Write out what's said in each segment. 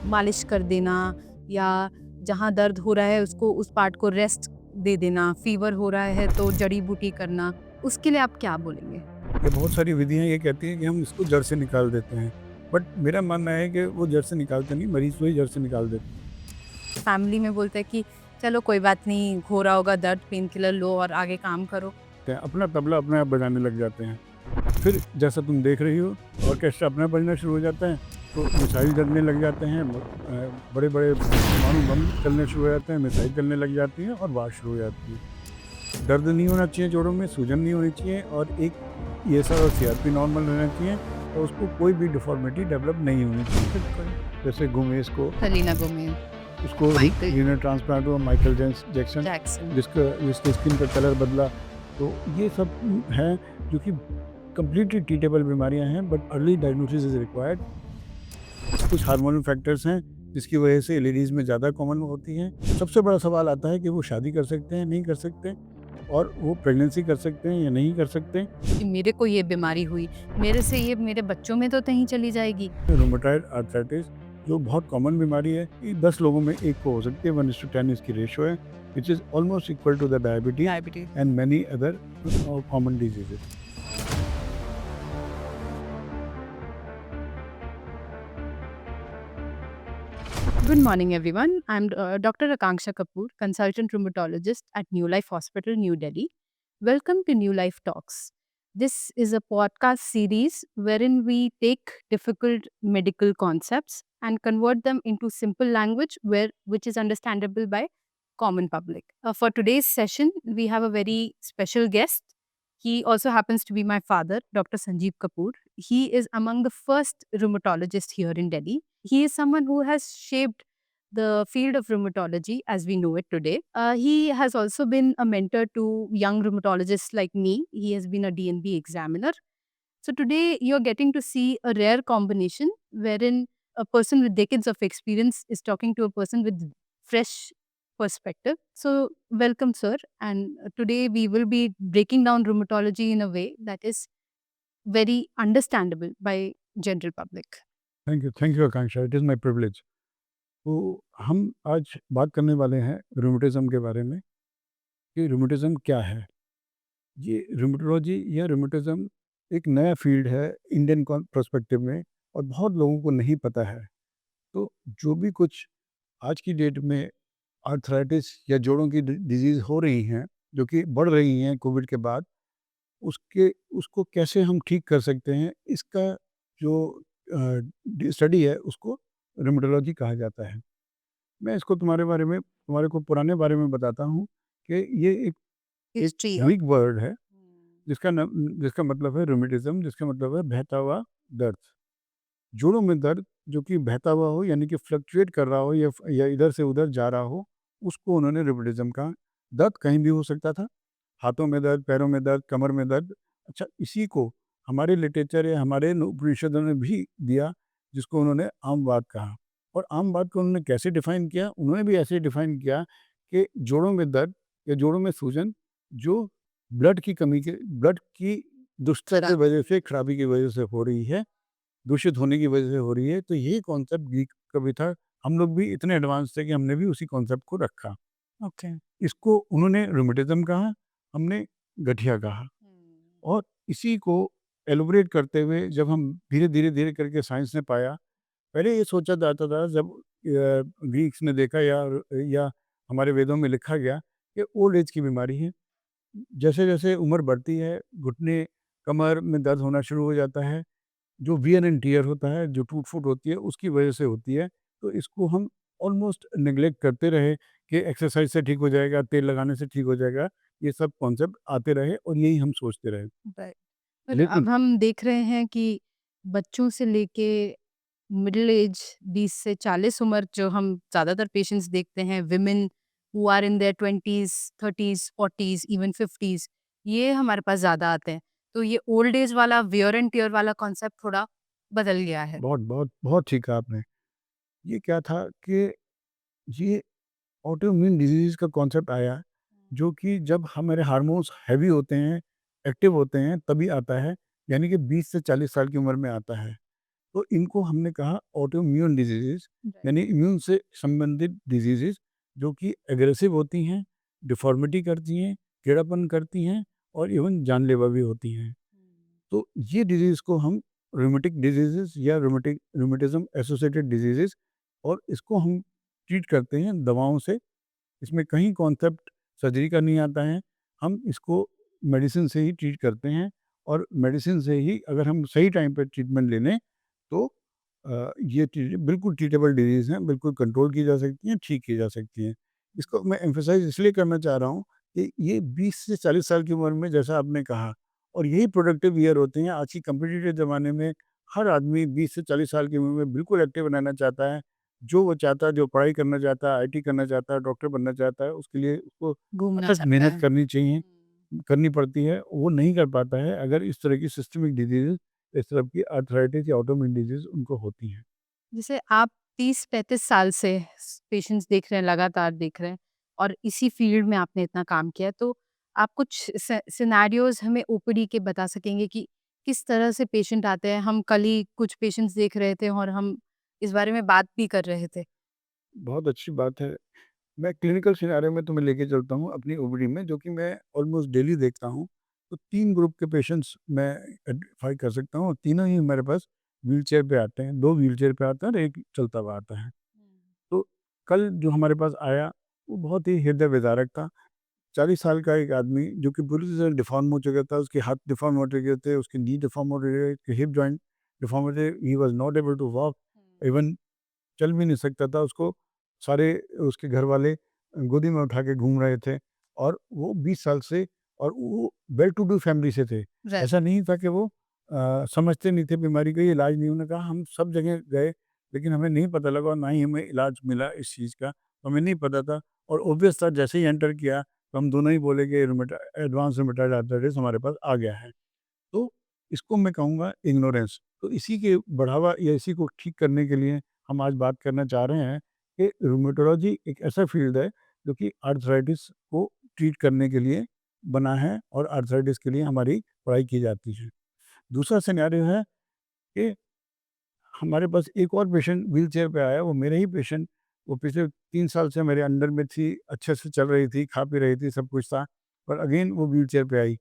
मालिश कर देना या जहाँ दर्द हो रहा है उसको उस पार्ट को रेस्ट दे देना, फीवर हो रहा है तो जड़ी बूटी करना, उसके लिए आप क्या बोलेंगे? ये बहुत सारी विधियाँ ये कहती हैं कि हम इसको जड़ से निकाल देते हैं। बट मेरा मानना है कि वो जड़ से निकालते नहीं, मरीज़ को ही जड़ से निकाल देते हैं। फैमिली में बोलते हैं कि चलो कोई बात नहीं, हो रहा होगा दर्द, पेन किलर लो और आगे काम करो। अपना तबला अपने आप बजाने लग जाते हैं। फिर जैसा तुम देख रही हो, ऑर्केस्ट्रा अपना बजना शुरू हो जाता है, तो मिसाइल चलने लग जाते हैं, बड़े-बड़े परमाणु बम चलने शुरू हो जाते हैं, मिसाइल चलने लग जाती है और बात शुरू हो जाती है। दर्द नहीं होना चाहिए जोड़ों में, सूजन नहीं होनी चाहिए और एक ईएसआर और सीआरपी नॉर्मल रहना चाहिए और उसको कोई भी डिफ़ॉर्मिटी डेवलप नहीं होनी चाहिए। बिल्कुल। जैसे गुमेज़ को सेलिना गोमेज़, उसको माइकल रीनल ट्रांसप्लांट हुआ, माइकल जैक्सन जैक्सन। जिसके स्किन का कलर बदला। तो ये सब हैं जो कि कंप्लीटली ट्रीटेबल बीमारियां हैं, but early diagnosis is required. कुछ हार्मोनल फैक्टर्स हैं जिसकी वजह से लेडीज़ में ज़्यादा कॉमन होती हैं। सबसे बड़ा सवाल आता है कि वो शादी कर सकते हैं, नहीं कर सकते, और वो प्रेगनेंसी कर सकते हैं या नहीं कर सकते। कि मेरे को ये बीमारी हुई, मेरे से ये मेरे बच्चों में तो नहीं चली जाएगी। रूमेटॉइड आर्थराइटिस जो बहुत कॉमन बीमारी है, ये 10 लोगों में एक को हो सकती है, 1:10 इसकी रेशियो है, which is almost equal to the diabetes diabetes. And many other common diseases. Good morning, everyone. I'm Dr. Akanksha Kapoor, consultant rheumatologist at New Life Hospital, New Delhi. Welcome to New Life Talks. This is a podcast series wherein we take difficult medical concepts and convert them into simple language which is understandable by common public. For today's session, we have a very special guest. He also happens to be my father, Dr. Sanjeev Kapoor. He is among the first rheumatologists here in Delhi. He is someone who has shaped the field of rheumatology as we know it today. He has also been a mentor to young rheumatologists like me. He has been a DNB examiner. So today you're getting to see a rare combination wherein a person with decades of experience is talking to a person with fresh perspective. So welcome, sir. And today we will be breaking down rheumatology in a way that is very understandable by general public. Thank you Akanksha, it is my privilege. तो हम आज बात करने वाले हैं rheumatism के बारे में कि रूमेटिज्म क्या है। ये रूमेटोलॉजी या रूमेटिज्म एक नया फील्ड है इंडियन पर्सपेक्टिव में, और बहुत लोगों को नहीं पता है। तो जो भी कुछ आज की डेट में आर्थराइटिस या जोड़ों की डिजीज़ हो रही हैं, जो कि बढ़ रही हैं कोविड के बाद, उसके उसको कैसे हम ठीक कर सकते हैं, इसका जो स्टडी है उसको रूमेटोलॉजी कहा जाता है। मैं इसको तुम्हारे को पुराने बारे में बताता हूँ कि ये एक History of ग्रीक वर्ड है जिसका मतलब है रूमेटिज्म, जिसका मतलब है बहता हुआ दर्द। जोड़ों में दर्द जो कि बहता हुआ हो, यानी कि फ्लक्चुएट कर रहा हो या इधर से उधर जा रहा हो, उसको उन्होंने रूमेटिज्म कहा। दर्द कहीं भी हो सकता था, हाथों में दर्द, पैरों में दर्द, कमर में दर्द। अच्छा, इसी को हमारे लिटरेचर या हमारे उपनिषदों ने भी दिया, जिसको उन्होंने आम बात कहा। और आम बात को उन्होंने कैसे डिफ़ाइन किया? उन्होंने भी ऐसे डिफ़ाइन किया कि जोड़ों में दर्द या जोड़ों में सूजन जो ब्लड की दुष्टता की वजह से, खराबी की वजह से हो रही है, दूषित होने की वजह से हो रही है। तो ये कॉन्सेप्ट ग्रीक का भी था। हम लोग भी इतने एडवांस थे कि हमने भी उसी कॉन्सेप्ट को रखा। okay. इसको उन्होंने रूमेटिज्म कहा, हमने गठिया कहा। और इसी को एलैबोरेट करते हुए जब हम धीरे करके साइंस ने पाया, पहले ये सोचा जाता था, जब ग्रीक्स ने देखा या हमारे वेदों में लिखा गया कि ओल्ड एज की बीमारी है। जैसे-जैसे उम्र बढ़ती है, घुटने, कमर में दर्द होना शुरू हो जाता है, जो वियर एंड टियर होता है, जो टूट-फूट होती है, उसकी वजह से होती है। तो इसको हम ऑलमोस्ट नेग्लेक्ट करते रहे कि एक्सरसाइज से ठीक हो जाएगा, तेल लगाने से ठीक हो जाएगा। ये सब कॉन्सेप्ट आते रहे और यही हम सोचते रहे। राइट। पर लेकिन अब हम देख रहे हैं कि बच्चों से लेके मिडिल एज 20 से 40 उम्र जो हम ज़्यादातर पेशेंट्स देखते हैं, women who are in their 20s, 30s, 40s, even 50s, ये हमारे पास ज़्यादा आते हैं। तो ये ओल्ड एज वाला वियर एंड टियर वाला कॉन्सेप्ट थोड़ा बदल गया है। बहुत ठीक कहा आपने। ये क्या था कि ये ऑटोइम्यून डिजीज़ का कॉन्सेप्ट आया, जो कि जब हमारे हार्मोन्स हेवी होते हैं, एक्टिव होते हैं, तभी आता है, यानी कि 20 से 40 साल की उम्र में आता है। तो इनको हमने कहा ऑटोइम्यून डिजीजेस, राइट। यानी इम्यून से संबंधित डिजीजेस जो कि एग्रेसिव होती हैं, डिफॉर्मिटी करती हैं, टेढ़ापन करती हैं और इवन जानलेवा भी होती हैं। तो ये डिजीज़ को हम रूमेटिक डिजीजेस या रूमेटिज्म एसोसिएटेड डिजीजेस, और इसको हम ट्रीट करते हैं दवाओं से। इसमें कहीं कॉन्सेप्ट सर्जरी का नहीं आता है। हम इसको मेडिसिन से ही ट्रीट करते हैं, और मेडिसिन से ही अगर हम सही टाइम पे ट्रीटमेंट ले लें तो ये चीज़ें बिल्कुल ट्रीटेबल डिजीज़ हैं, बिल्कुल कंट्रोल की जा सकती हैं, ठीक की जा सकती हैं। इसको मैं एम्फसाइज़ इसलिए करना चाह रहा हूँ कि ये 20 से 40 साल की उम्र में, जैसा आपने कहा, और यही प्रोडक्टिव ईयर होते हैं। आज की कॉम्पिटिटिव ज़माने में हर आदमी 20 से 40 साल की उम्र में बिल्कुल एक्टिव रहना चाहता है। जो वो चाहता है, जो पढ़ाई करना चाहता है, आईटी करना चाहता है, डॉक्टर बनना चाहता है, उसके लिए उसको घूमना अथक चाहता मेहनत है। करनी चाहिए, करनी पड़ती है। वो नहीं कर पाता है अगर इस तरह की सिस्टमिक डिजीज़, इस तरह की आर्थराइटिस या ऑटोइम्यून डिजीज़ उनको होती हैं। जैसे आप 30-35 साल से पेशेंट्स देख रहे हैं, लगातार देख रहे हैं और इसी फील्ड में आपने इतना काम किया है, तो आप कुछ सिनेरियोज़ हमें ओपीडी के बता सकेंगे कि किस तरह से पेशेंट आते हैं? हम कल ही कुछ पेशेंट्स देख रहे थे और हम इस बारे में बात भी कर रहे थे। बहुत अच्छी बात है। मैं क्लिनिकल सिनेरियो में तुम्हें लेके चलता हूँ अपनी ओपीडी में, जो कि मैं ऑलमोस्ट डेली देखता हूँ। तो 3 ग्रुप के पेशेंट्स मैं आइडेंटिफ़ाई कर सकता हूँ, और तीनों ही मेरे पास व्हीलचेयर पे आते हैं। 2 व्हीलचेयर पे आता है और 1 चलता हुआ आता है। तो कल जो हमारे पास आया, वो बहुत ही हृदय विदारक था। 40 साल का एक आदमी जो कि पूरी तरह से डिफ़ॉर्म हो चुका था, उसके हाथ डिफ़ॉर्म हो चुके थे, उसकी नी डिफ़ॉर्म हो रही है, उसके हिप जॉइंट डिफ़ॉर्म हो रहे, he was not able to walk, even चल भी नहीं सकता था। उसको सारे उसके घरवाले गोदी में उठा के घूम रहे थे, और वो 20 साल से, और वो वेल टू डू फैमिली से थे। राइट। ऐसा नहीं था कि वो समझते नहीं थे बीमारी का, ये इलाज नहीं। उन्होंने कहा हम सब जगह गए, लेकिन हमें नहीं पता लगा, और ना ही हमें इलाज मिला इस चीज़ का, तो हमें नहीं पता था। और ऑब्वियस था, जैसे ही एंटर किया तो हम दोनों ही बोले कि एडवांस रूमेटॉइड आर्थराइटिस हमारे पास आ गया है। तो इसको मैं कहूँगा इग्नोरेंस। तो इसी के बढ़ावा या इसी को ठीक करने के लिए हम आज बात करना चाह रहे हैं कि रूमेटोलॉजी एक ऐसा फील्ड है जो कि आर्थराइटिस को ट्रीट करने के लिए बना है, और आर्थराइटिस के लिए हमारी पढ़ाई की जाती है। दूसरा सिनेरियो है कि हमारे पास एक और पेशेंट व्हीलचेयर पे आया, वो मेरा ही पेशेंट। वो पिछले 3 साल से मेरे अंडर में थी, अच्छे से चल रही थी, खा पी रही थी, सब कुछ था, पर अगेन वो व्हीलचेयर पे आई।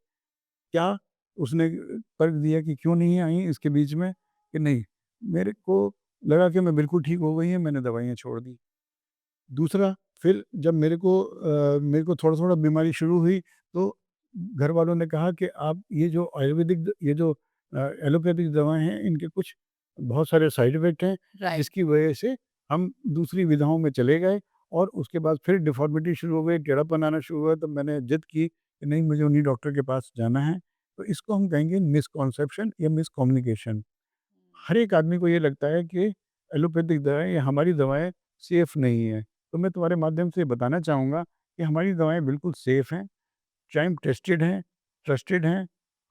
क्या उसने तर्क दिया कि क्यों नहीं आई इसके बीच में, कि नहीं, मेरे को लगा कि मैं बिल्कुल ठीक हो गई हैं, मैंने दवाइयाँ छोड़ दी। दूसरा, फिर जब मेरे को थोड़ा-थोड़ा बीमारी शुरू हुई, तो घर वालों ने कहा कि आप ये जो आयुर्वेदिक ये जो एलोपैथिक दवाएँ हैं, इनके कुछ बहुत सारे साइड इफ़ेक्ट हैं, राइट। जिसकी वजह से हम दूसरी विधाओं में चले गए, और उसके बाद फिर डिफ़ॉर्मिटी शुरू हो गई, टेढ़ापन आना शुरू हुआ, तो मैंने ज़िद की कि नहीं, मुझे उन्हीं डॉक्टर के पास जाना है। तो इसको हम कहेंगे मिसकॉन्सेप्शन या मिसकम्युनिकेशन। हर एक आदमी को ये लगता है कि एलोपैथिक दवाएँ या हमारी दवाएँ सेफ़ नहीं हैं। तो मैं तुम्हारे माध्यम से बताना चाहूँगा कि हमारी दवाएँ बिल्कुल सेफ़ हैं, टाइम टेस्टेड हैं, ट्रस्टेड हैं।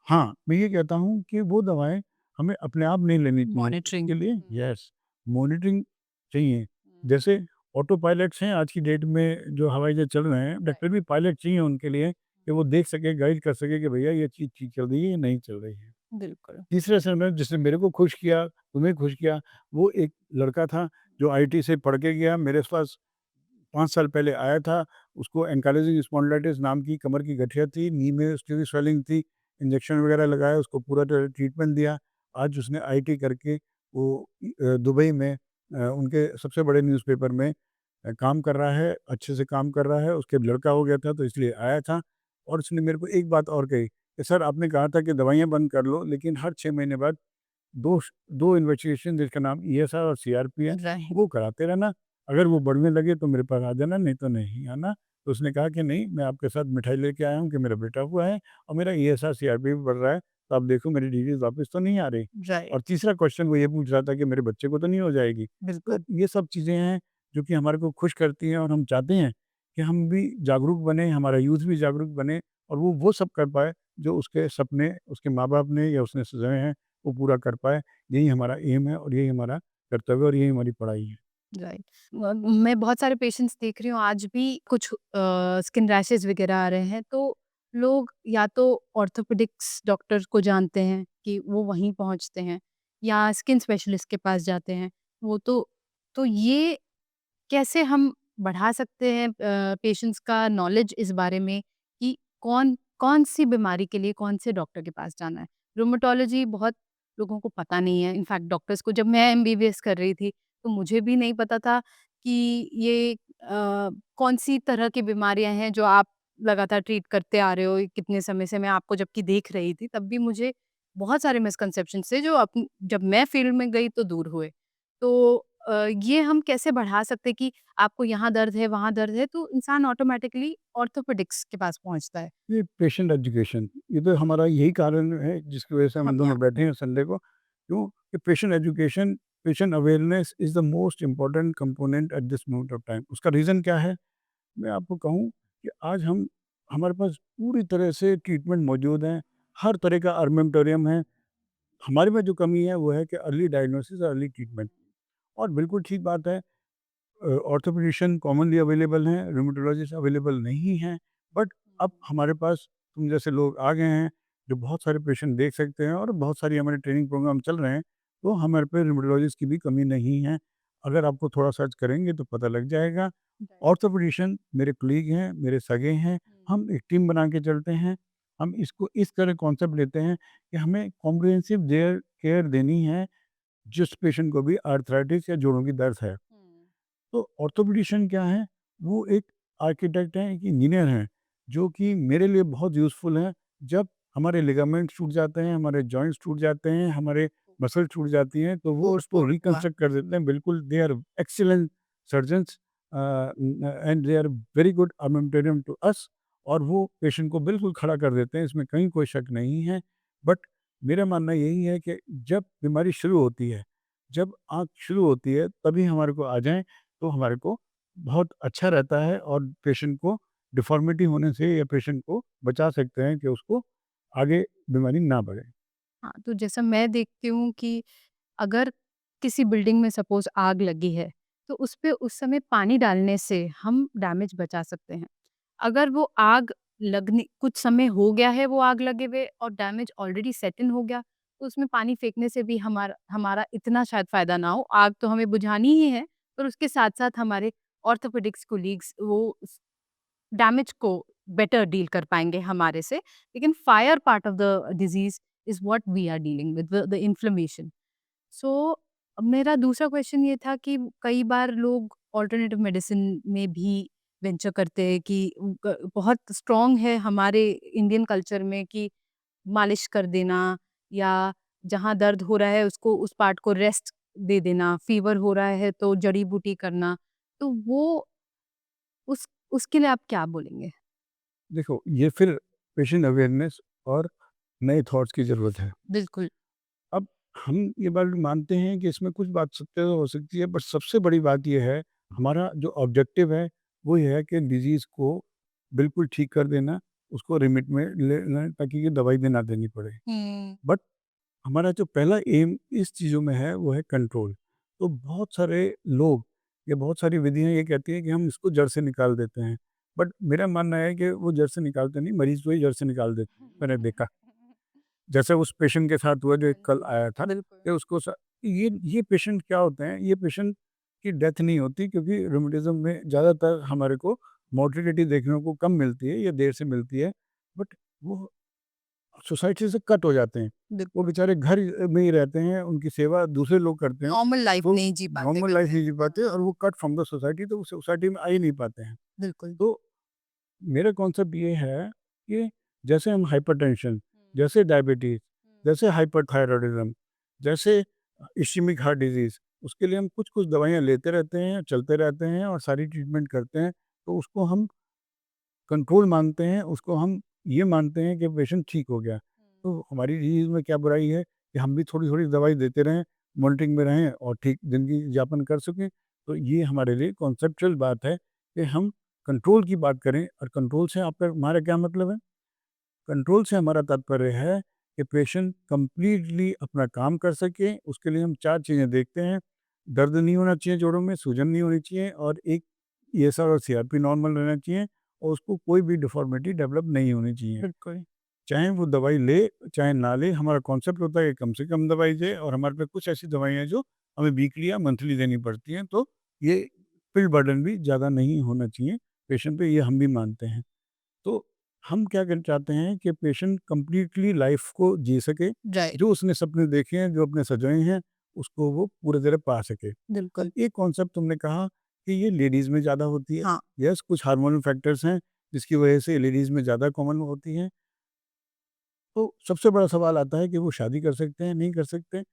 हाँ, मैं ये कहता हूँ कि वो दवाएँ हमें अपने आप नहीं लेनी चाहिए। मॉनिटरिंग। उसके लिए यस, मॉनिटरिंग चाहिए। जैसे ऑटो पायलट्स हैं आज की डेट में, जो हवाई जहाज़ चल रहे हैं, राइट। डॉक्टर भी पायलट चाहिए उनके लिए, कि वो देख सके, गाइड कर सके कि भैया ये चीज़ ठीक चल रही है या नहीं चल रही है। बिल्कुल। तीसरा सिनेरियो जिसने मेरे को खुश किया, तुम्हें खुश किया, वो एक लड़का था जो आईटी से पढ़ के गया, मेरे पास 5 साल पहले आया था। उसको एंकाइलोजिंग स्पॉन्डिलाइटिस नाम की कमर की गठिया थी, नी में उसकी भी स्वेलिंग थी, इंजेक्शन वगैरह लगाया, उसको पूरा ट्रीटमेंट दिया। आज उसने आईटी करके वो दुबई में उनके सबसे बड़े न्यूज़पेपर में काम कर रहा है, अच्छे से काम कर रहा है। उसके लड़का हो गया था, तो इसलिए आया था, और उसने मेरे को एक बात और कही कि सर, आपने कहा था कि दवाइयाँ बंद कर लो, लेकिन हर 6 महीने बाद 2 इन्वेस्टिगेशन, जिसका नाम ईएसआर और सीआरपी है, राइट। वो कराते रहना। अगर वो बढ़ने लगे तो मेरे पास आ जाना, नहीं तो नहीं आना। तो उसने कहा कि नहीं, मैं आपके साथ मिठाई लेके आया हूँ कि मेरा बेटा हुआ है, और मेरा ईएसआर सीआरपी भी बढ़ रहा है, तो आप देखो मेरी डिजीज़ वापस तो नहीं आ रही। राइट। और तीसरा क्वेश्चन वो ये पूछ रहा था कि मेरे बच्चे को तो नहीं हो जाएगी। तो बिल्कुल। ये सब चीज़ें हैं जो कि हमारे को खुश करती हैं, और हम चाहते हैं कि हम भी जागरूक बने, हमारा यूथ भी जागरूक बने, और वो सब कर पाए जो उसके सपने उसके माँ-बाप ने या उसने सजाए हैं, वो पूरा कर पाए। यही हमारा एम है, और यही हमारा कर्तव्य, और यही हमारी पढ़ाई है। राइट। मैं बहुत सारे पेशेंट्स देख रही हूँ आज भी कुछ स्किन रैशेज़ वग़ैरह आ रहे हैं, तो लोग या तो ऑर्थोपेडिक्स डॉक्टर को जानते हैं कि वो वहीं पहुँचते हैं, या स्किन स्पेशलिस्ट के पास जाते हैं। वो तो ये कैसे हम बढ़ा सकते हैं पेशेंट्स का नॉलेज इस बारे में कि कौन-सी बीमारी के लिए कौन-से डॉक्टर के पास जाना है? रूमेटोलॉजी बहुत लोगों को पता नहीं है। इनफैक्ट डॉक्टर्स को जब मैं एमबीबीएस कर रही थी, तो मुझे भी नहीं पता था कि ये कौन-सी तरह की बीमारियाँ हैं जो आप लगातार ट्रीट करते आ रहे हो कितने समय से। मैं आपको जबकि देख रही थी, तब भी मुझे बहुत सारे मिसकंसेप्शंस थे जो जब मैं फील्ड में गई तो दूर हुए। तो ये हम कैसे बढ़ा सकते हैं कि आपको यहाँ दर्द है, वहाँ दर्द है, तो इंसान ऑटोमैटिकली ऑर्थोपेडिक्स के पास पहुँचता है। ये पेशेंट एजुकेशन, ये तो हमारा यही कारण है जिसकी वजह से हाँ, हम या दोनों बैठे हैं संडे को। क्यों? कि patient education, patient awareness is the most important component at this moment of time. उसका रीज़न क्या है? मैं आपको कहूँ कि आज हम हमारे पास पूरी तरह से ट्रीटमेंट मौजूद हैं, हर तरह का आर्मेंटोरियम है। हमारे में जो कमी है वो है कि अर्ली डायग्नोसिस, अर्ली ट्रीटमेंट। और बिल्कुल ठीक बात है, ऑर्थोपेडिशियन कॉमनली अवेलेबल हैं, रूमेटोलॉजिस्ट अवेलेबल नहीं हैं। बट अब हमारे पास तुम जैसे लोग आ गए हैं जो बहुत सारे पेशेंट देख सकते हैं, और बहुत सारी हमारे ट्रेनिंग प्रोग्राम चल रहे हैं, तो हमारे पे रूमेटोलॉजिस्ट की भी कमी नहीं है। अगर आपको थोड़ा सर्च करेंगे तो पता लग जाएगा। राइट। ऑर्थोपेडिशियन मेरे कलीग हैं, मेरे सगे हैं, हम एक टीम बना के चलते हैं। हम इसको इस तरह कॉन्सेप्ट लेते हैं कि हमें कॉम्प्रिहेंसिव देयर केयर देनी है जिस पेशेंट को भी आर्थराइटिस या जोड़ों की दर्द है। तो ऑर्थोपेडिशियन क्या है? वो एक आर्किटेक्ट हैं, एक इंजीनियर हैं, जो कि मेरे लिए बहुत यूज़फुल हैं। जब हमारे लिगामेंट्स टूट जाते हैं, हमारे जॉइंट्स टूट जाते हैं, हमारे मसल्स टूट जाती हैं, तो वो उसको रिकंस्ट्रक्ट कर देते हैं। बिल्कुल, they are excellent surgeons and they are very good armamentarium to us. और वो पेशेंट को बिल्कुल खड़ा कर देते हैं, इसमें कहीं कोई शक नहीं है। बट मेरा मानना यही है कि जब बीमारी शुरू होती है, जब आँख शुरू होती है, तभी हमारे को आ जाएँ, तो हमारे को बहुत अच्छा रहता है, और पेशेंट को डिफ़ॉर्मिटी होने से या पेशेंट को बचा सकते हैं कि उसको आगे बीमारी ना बढ़े। हाँ, तो जैसा मैं देखती हूँ कि अगर किसी बिल्डिंग में सपोज़ आग लगी है, तो उस पे उस समय पानी डालने से हम डैमेज बचा सकते हैं। अगर वो आग लगने कुछ समय हो गया है वो आग लगे हुए और डैमेज ऑलरेडी सेट इन हो गया, तो उसमें पानी फेंकने से भी हमारा हमारा इतना शायद फ़ायदा ना हो। आग तो हमें बुझानी ही है, पर उसके साथ-साथ हमारे ऑर्थोपेडिक्स कोलीग्स वो स डैमेज को बेटर डील कर पाएँगे हमारे से। लेकिन fire part of the disease is what we are dealing with the inflammation. So मेरा दूसरा क्वेश्चन ये था कि कई बार लोग अल्टरनेटिव मेडिसिन में भी वेंचर करते हैं कि बहुत स्ट्रॉन्ग है हमारे इंडियन कल्चर में कि मालिश कर देना या जहाँ दर्द हो रहा है उसको उस पार्ट को रेस्ट दे देना, फीवर हो रहा है तो जड़ी बूटी करना, तो वो उसके लिए आप क्या बोलेंगे? देखो, ये फिर पेशेंट अवेयरनेस और नए थॉट्स की ज़रूरत है। बिल्कुल। अब हम ये बात मानते हैं कि इसमें कुछ बात सत्य तो हो सकती है, बट सबसे बड़ी बात ये है, हमारा जो ऑब्जेक्टिव है, वो ये है कि डिज़ीज़ को बिल्कुल ठीक कर देना, उसको रिमिट में लेना, ताकि ये दवाई भी ना देनी पड़े। हुँ। बट हमारा जो पहला एम इस चीज़ों में है वो है कंट्रोल। तो बहुत सारे लोग या बहुत सारी विधियाँ ये कहती हैं कि हम इसको जड़ से निकाल देते हैं। बट मेरा मानना है कि वो जड़ से निकालते नहीं, मरीज़ को ही जड़ से निकाल देते हैं। मैंने देखा, जैसे उस पेशेंट के साथ हुआ जो एक हाँ कल जी, आया था, बिल्कुल। कि उसको ये पेशेंट क्या होते हैं, ये पेशेंट की डेथ नहीं होती, क्योंकि रूमेटिज़्म में ज़्यादातर हमारे को मोर्टेलिटी देखने को कम मिलती है या देर से मिलती है। बट वो सोसाइटी से कट हो जाते हैं। वो बिल्कुल। बेचारे घर में ही रहते हैं, उनकी सेवा दूसरे लोग करते हैं। नॉर्मल लाइफ वो नहीं जी पाते नॉर्मल लाइफ़ बिल्कुल। नहीं जी पाते, हाँ, और वो कट फ्रॉम द सोसाइटी, तो वो सोसाइटी में आ ही नहीं पाते हैं। बिल्कुल। तो मेरा कॉन्सेप्ट ये है कि जैसे हम हाइपरटेंशन, हुँ, जैसे डायबिटीज़, हुँ। जैसे हाइपरथायरॉयडिज़्म, जैसे इश्केमिक हार्ट डिज़ीज़, उसके लिए हम कुछ-कुछ दवाइयाँ लेते रहते हैं, चलते रहते हैं और सारी ट्रीटमेंट करते हैं। तो उसको हम कंट्रोल मानते हैं, उसको हम ये मानते हैं कि पेशेंट ठीक हो गया। तो हमारी चीज़ में क्या बुराई है कि हम भी थोड़ी-थोड़ी दवाई देते रहें, मॉनिटरिंग में रहें और ठीक ज़िंदगी यापन कर सकें। तो ये हमारे लिए कॉन्सेप्चुअल बात है कि हम कंट्रोल की बात करें, और कंट्रोल से आपका हमारा क्या मतलब है? कंट्रोल से हमारा तात्पर्य है कि पेशेंट कंप्लीटली अपना काम कर सके, उसके लिए हम 4 चीज़ें देखते हैं। दर्द नहीं होना चाहिए जोड़ों में, सूजन नहीं होनी चाहिए, और एक ईएसआर और सीआरपी नॉर्मल रहना चाहिए, और उसको कोई भी डिफ़ॉर्मिटी डेवलप नहीं होनी चाहिए। बिल्कुल। चाहे वो दवाई ले, चाहे ना ले, हमारा कॉन्सेप्ट होता है कि कम से कम दवाई दे, और हमारे पे कुछ ऐसी दवाइयाँ हैं जो हमें वीकली या मंथली देनी पड़ती हैं, तो ये पिल बर्डन भी ज़्यादा नहीं होना चाहिए पेशेंट पे, ये हम भी मानते हैं। तो हम क्या करना चाहते हैं कि पेशेंट कंप्लीटली लाइफ को जी सके, राइट। जो उसने सपने देखे हैं, जो अपने सजोए हैं, उसको वो पूरी तरह पा सके। बिल्कुल। अब एक कॉन्सेप्ट तुमने कहा कि ये लेडीज़ में ज़्यादा होती है। हाँ। यस, कुछ हार्मोनल फैक्टर्स हैं जिसकी वजह से लेडीज़ में ज़्यादा कॉमन होती हैं। तो सबसे बड़ा सवाल आता है कि वो शादी कर सकते हैं, नहीं कर सकते,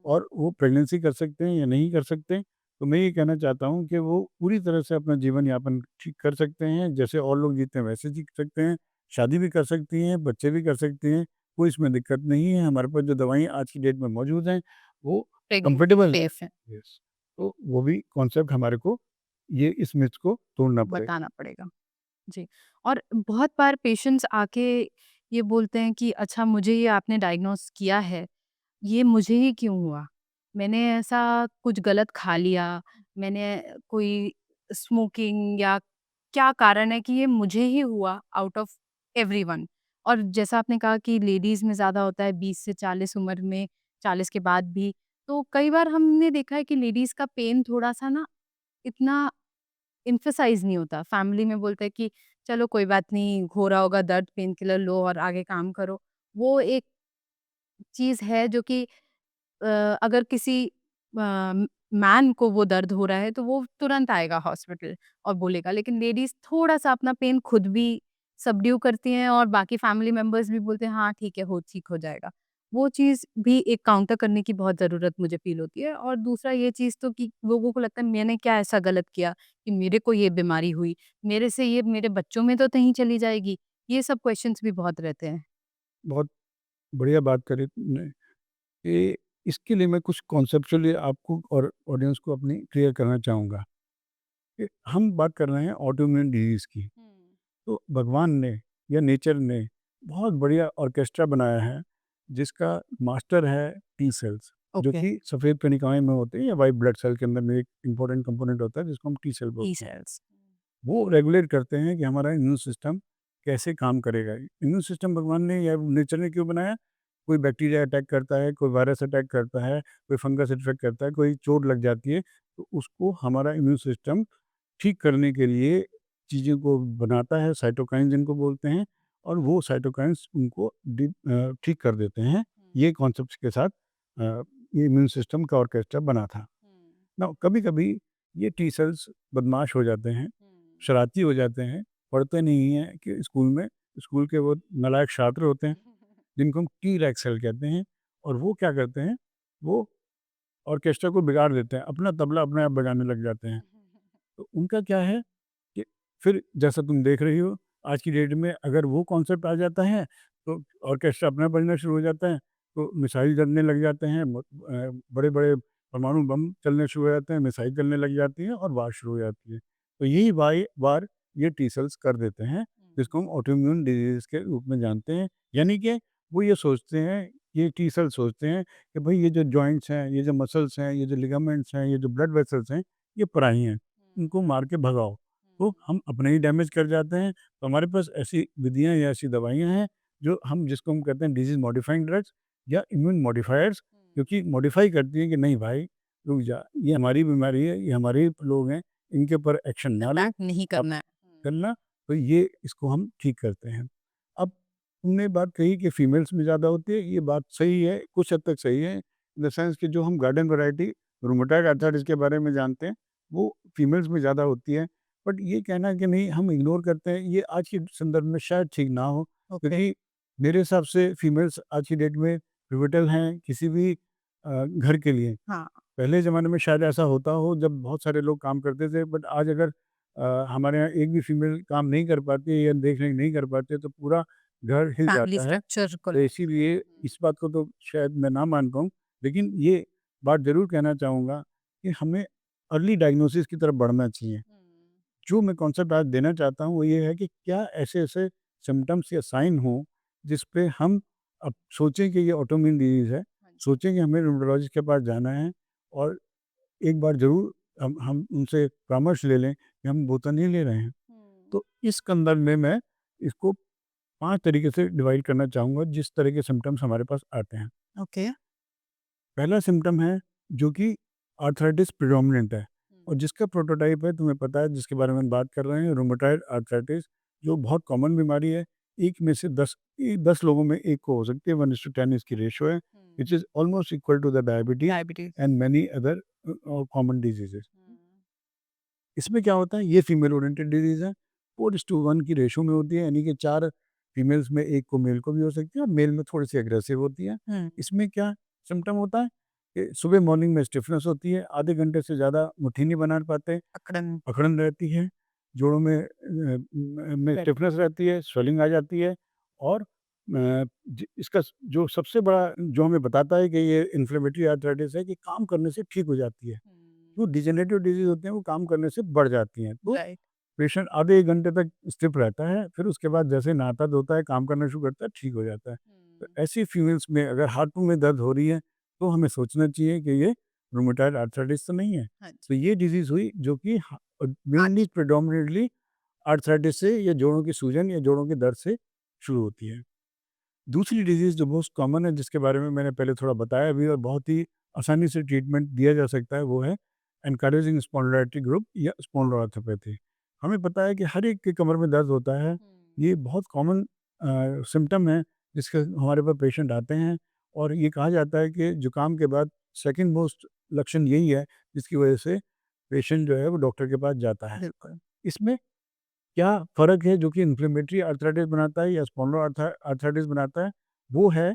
और वो प्रेगनेंसी कर सकते हैं या नहीं कर सकते। तो मैं ये कहना चाहता हूँ कि वो पूरी तरह से अपना जीवन यापन ठीक कर सकते हैं, जैसे और लोग जीते हैं वैसे जी सकते हैं, शादी भी कर सकती हैं, बच्चे भी कर सकती हैं, कोई इसमें दिक्कत नहीं है। हमारे पास जो दवाएँ आज की डेट में मौजूद हैं, वो प्रेग्नेंसी कंफर्टेबल सेफ है। हैं। यस, तो वो भी कॉन्सेप्ट हमारे को ये इस मिथ को तोड़ना पड़ेगा। बताना पड़ेगा। जी। और बहुत बार पेशेंट्स आके ये बोलते हैं कि अच्छा मुझे ये आपने डायग्नोस किया है, ये मुझे ही क्यों हुआ? मैंने ऐसा कुछ गलत खा लिया, मैंने कोई स्मोकिंग या क्या कारण है कि ये मुझे ही हुआ आउट ऑफ एवरीवन? और जैसा आपने कहा कि लेडीज़ में ज़्यादा होता है 20 से 40 उम्र में, 40 के बाद भी। तो कई बार हमने देखा है कि लेडीज़ का पेन थोड़ा-सा ना इतना एम्फसाइज़ नहीं होता। फैमिली में बोलते हैं कि चलो कोई बात नहीं, हो रहा होगा दर्द, पेन किलर लो और आगे काम करो। वो एक चीज़ है जो कि अ, अगर किसी मैन को वो दर्द हो रहा है तो वो तुरंत आएगा हॉस्पिटल और बोलेगा। लेकिन लेडीज़ थोड़ा-सा अपना पेन खुद भी सबड्यू करती हैं और बाकी फैमिली मेंबर्स भी बोलते हैं हाँ ठीक है, हो ठीक हो जाएगा। वो चीज़ भी एक काउंटर करने की बहुत ज़रूरत मुझे फ़ील होती है। और दूसरा ये चीज़ तो कि लोगों को लगता है मैंने क्या ऐसा गलत किया कि मेरे को ये बीमारी हुई, मेरे से ये मेरे बच्चों में तो नहीं चली जाएगी? ये सब क्वेश्चन्स भी बहुत रहते हैं। बहुत बढ़िया बात करी तुमने कि इसके लिए मैं कुछ कॉन्सेप्चुअली आपको और ऑडियंस को अपनी क्लियर करना चाहूँगा कि हम बात कर रहे हैं ऑटोइम्यून डिजीज़ की। तो भगवान ने या नेचर ने बहुत बढ़िया ऑर्केस्ट्रा बनाया है, जिसका मास्टर है टी सेल्स, जो ओके। कि सफ़ेद कणिकाएँ में होते हैं या व्हाइट ब्लड सेल के अंदर में एक इम्पोर्टेंट कंपोनेंट होता है जिसको हम टी सेल टी बोलते हैं। सेल्स। वो रेगुलेट करते हैं कि हमारा इम्यून सिस्टम कैसे काम करेगा। इम्यून सिस्टम भगवान ने या नेचर ने क्यों बनाया? कोई बैक्टीरिया अटैक करता है, कोई वायरस अटैक करता है, कोई फंगस अटैक करता है, कोई चोट लग जाती है, तो उसको हमारा इम्यून सिस्टम ठीक करने के लिए चीज़ों को बनाता है, साइटोकाइन्स जिनको बोलते हैं, और वो साइटोकाइन्स उनको ठीक कर देते हैं। ये कॉन्सेप्ट के साथ ये इम्यून सिस्टम का ऑर्केस्ट्रा बना था। ना कभी-कभी ये टी सेल्स बदमाश हो जाते हैं, शरारती हो जाते हैं, पढ़ते नहीं हैं कि स्कूल में, स्कूल के वो नालायक छात्र होते हैं, जिनको हम टी रैग सेल कहते हैं, और वो क्या करते हैं, वो ऑर्केस्ट्रा को बिगाड़ देते हैं, अपना तबला अपने आप बजाने लग जाते हैं। तो उनका क्या है कि फिर जैसा तुम देख रही हो, आज की डेट में अगर वो कॉन्सेप्ट आ जाता है, तो ऑर्केस्ट्रा अपना बजना शुरू हो जाता है, तो मिसाइल चलने लग जाते हैं, बड़े-बड़े परमाणु बम चलने शुरू हो जाते हैं, मिसाइल चलने लग जाती है और वार शुरू हो जाती है। तो यही वार ये टी सेल्स कर देते हैं, जिसको हम ऑटोइम्यून डिजीज़ के रूप में जानते हैं। यानी कि वो ये सोचते हैं, ये टी सेल्स सोचते हैं कि भई ये जो जॉइंट्स हैं, ये जो मसल्स हैं, ये जो लिगामेंट्स हैं, ये जो ब्लड वेसल्स हैं, ये पराई हैं, इनको मार के भगाओ। तो हम अपने ही डैमेज कर जाते हैं। तो हमारे पास ऐसी विधियाँ या ऐसी दवाइयाँ हैं, जो हम जिसको हम कहते हैं डिज़ीज़ मॉडिफाइंग ड्रग्स या इम्यून मॉडिफायर्स, क्योंकि मॉडिफाई करती हैं कि नहीं भाई, रुक जा, ये हमारी बीमारी है, ये हमारे ही लोग हैं, इनके ऊपर एक्शन ना ले, अटैक नहीं आप करना है। करना, तो ये इसको हम ठीक करते हैं। अब तुमने बात कही कि फीमेल्स में ज़्यादा होती है, ये बात सही है, कुछ हद तक सही है, इन द सेंस कि जो हम गार्डन वैरायटी रूमेटॉइड आर्थराइटिस के बारे में जानते हैं, वो फीमेल्स में ज़्यादा होती है। बट ये कहना कि नहीं हम इग्नोर करते हैं, ये आज के संदर्भ में शायद ठीक ना हो, ओके। क्योंकि मेरे हिसाब से फीमेल्स आज की डेट में पिवोटल हैं किसी भी घर के लिए। हाँ। पहले ज़माने में शायद ऐसा होता हो जब बहुत सारे लोग काम करते थे, बट आज अगर हमारे यहाँ एक भी फीमेल काम नहीं कर पाती है या देख-रेख नहीं कर पाते, तो पूरा घर हिल फैमिली जाता है। स्ट्रक्चर तो कोलैप्स। इसीलिए इस बात को तो शायद मैं ना मान पाऊँ, लेकिन ये बात ज़रूर कहना चाहूँगा कि हमें अर्ली डायग्नोसिस की तरफ बढ़ना चाहिए। जो मैं कॉन्सेप्ट आज देना चाहता हूँ वो ये है कि क्या ऐसे-ऐसे सिम्पटम्स या साइन हों, जिस पे हम अब सोचें कि ये ऑटोइम्यून डिज़ीज़ है, सोचें कि हमें रूमेटोलॉजिस्ट के पास जाना है, और एक बार ज़रूर हम उनसे परामर्श ले लें कि हम बोतल नहीं ले रहे हैं। तो इस संदर्भ में मैं इसको 5 तरीके से डिवाइड करना चाहूँगा जिस तरह के सिम्पटम्स हमारे पास आते हैं। ओके। पहला सिम्पटम है जो कि आर्थराइटिस प्रेडोमिनेंट है और जिसका प्रोटोटाइप है तुम्हें पता है जिसके बारे में हम बात कर रहे हैं, रूमेटॉइड आर्थराइटिस, जो बहुत कॉमन बीमारी है। एक में से 10 लोगों में एक को हो सकती है, 1:10 इसकी रेशियो है, which is almost equal to the diabetes diabetes. And many other common diseases. इसमें क्या होता है, ये फीमेल ओरिएंटेड डिजीज़ है, 4:1 की रेशो में होती है, यानी कि 4 फीमेल्स में 1 को मेल को भी हो सकती है और मेल में थोड़ी सी एग्रेसिव होती है। इसमें क्या सिम्पटम होता है कि सुबह मॉर्निंग में स्टिफनेस होती है, आधे घंटे से ज़्यादा मुट्ठी नहीं बना पाते, अकड़न। अकड़न रहती है, जोड़ों में Right. स्टिफनेस रहती है, स्वेलिंग आ जाती है और इसका जो सबसे बड़ा जो हमें बताता है कि ये इन्फ्लेमेटरी आर्थराइटिस है कि काम करने से ठीक हो जाती है। जो डिजेनरेटिव डिजीज़ होते हैं वो काम करने से बढ़ जाती हैं। तो राइट। पेशेंट आधे 1 घंटे तक स्टिफ़ रहता है, फिर उसके बाद जैसे नहाता-धोता है, काम करना शुरू करता है, ठीक हो जाता है। तो ऐसी फीमेल्स में अगर हाथों में दर्द हो रही है, तो हमें सोचना चाहिए कि ये रूमेटॉइड आर्थराइटिस तो नहीं है। हाँ तो जी। ये डिज़ीज़ हुई जो कि मेनली प्रेडोमिनेटली आर्थराइटिस से या जोड़ों की सूजन या जोड़ों के दर्द से शुरू होती है। दूसरी डिज़ीज़ जो मोस्ट कॉमन है जिसके बारे में मैंने पहले थोड़ा बताया भी और बहुत ही आसानी से ट्रीटमेंट दिया जा सकता है, वो है एनकारेजिंग स्पॉन्डिलोआर्थराइटिक ग्रुप या स्पॉन्डिलोआर्थोपैथी। हमें पता है कि हर एक के कमर में दर्द होता है, ये बहुत कॉमन सिम्पटम है जिसके हमारे पास पेशेंट आते हैं और ये कहा जाता है कि जुकाम के बाद सेकंड मोस्ट लक्षण यही है जिसकी वजह से पेशेंट जो है वो डॉक्टर के पास जाता है। बिल्कुल। इसमें क्या फ़र्क है जो कि इन्फ्लेमेटरी आर्थराइटिस बनाता है या स्पॉन्डिलो आर्थराइटिस बनाता है, वो है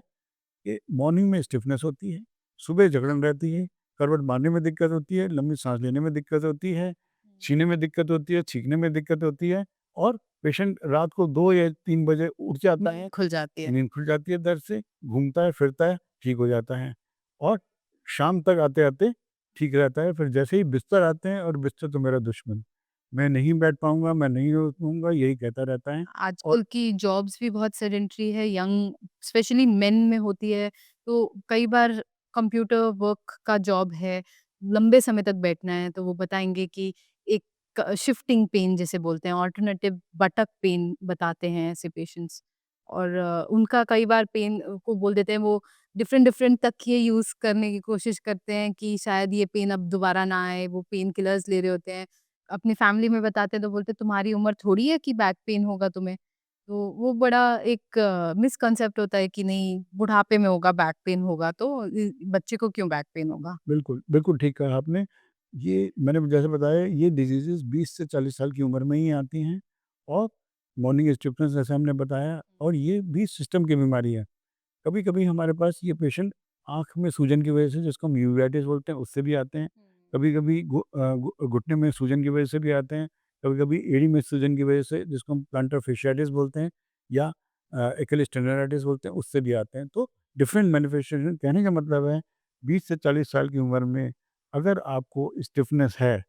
कि मॉर्निंग में स्टिफनेस होती है, सुबह जकड़न रहती है, करवट मारने में दिक्कत होती है, लंबी साँस लेने में दिक्कत होती है, छीने में दिक्कत होती है, छींकने में दिक्कत होती है और पेशेंट रात को 2 या 3 बजे उठ जाता है, खुल जाती है। नींद खुल जाती है दर्द से, घूमता है, फिरता है, ठीक हो जाता है और शाम तक आते-आते ठीक रहता है। फिर जैसे ही बिस्तर आते हैं और बिस्तर तो मेरा दुश्मन, मैं नहीं बैठ पाऊँगा, मैं नहीं उठूँगा, यही कहता रहता है और आजकल की जॉब्स भी बहुत सेडेंटरी है, यंग स्पेशली मेन में होती है, तो कई बार कंप्यूटर वर्क का जॉब है, लंबे समय तक बैठना है, तो वो बताएँगे कि एक शिफ्टिंग पेन जिसे बोलते हैं, अल्टरनेटिव बटक पेन बताते हैं ऐसे पेशेंट्स। और उनका कई बार पेन को बोल देते हैं, वो डिफरेंट डिफरेंट तकिए यूज़ करने की कोशिश करते हैं कि शायद ये पेन अब दोबारा ना आए, वो पेन किलर्स ले रहे होते हैं। अपनी फैमिली में बताते हैं तो बोलते हैं तुम्हारी उम्र थोड़ी है कि बैक पेन होगा तुम्हें। तो वो बड़ा एक मिसकंसेप्ट होता है कि नहीं, बुढ़ापे में होगा बैक पेन होगा तो बच्चे को क्यों बैक पेन होगा। बिल्कुल, बिल्कुल ठीक कहा आपने। ये मैंने जैसे बताया ये डिज़ीज़ेज़ 20 से 40 साल की उम्र में ही आती हैं और मॉर्निंग स्टिफनेस जैसे हमने बताया और ये भी सिस्टम की बीमारी है। कभी-कभी हमारे पास ये पेशेंट आँख में सूजन की वजह से जिसको हम यूवेटिस बोलते हैं उससे भी आते हैं। कभी-कभी घुटने में सूजन की वजह से भी आते हैं। कभी-कभी एड़ी में सूजन की वजह से जिसको हम प्लांटर fasciitis बोलते हैं या एकिलेस टेंडराइटिस बोलते हैं उससे भी आते हैं। तो डिफरेंट मैनिफेस्टेशन, कहने का मतलब है 20 से 40 साल की उम्र में अगर आपको स्टिफनेस है